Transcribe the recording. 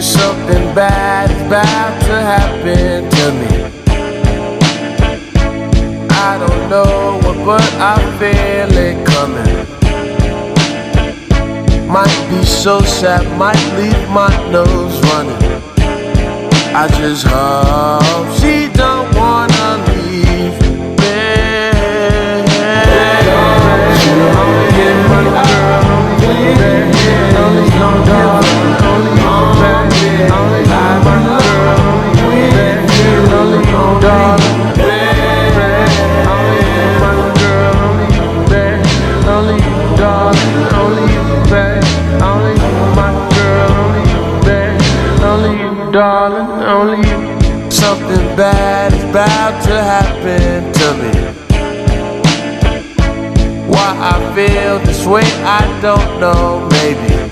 Something bad is about to happen to me. I don't know what, but I feel it coming. Might be so sad, might leave my nose running. I just hope she don't wanna leave me. She only get my girl, only my darling, only my baby, only my girl, only my darling. Darling, only you. Something bad is about to happen to me. Why I feel this way, I don't know, maybe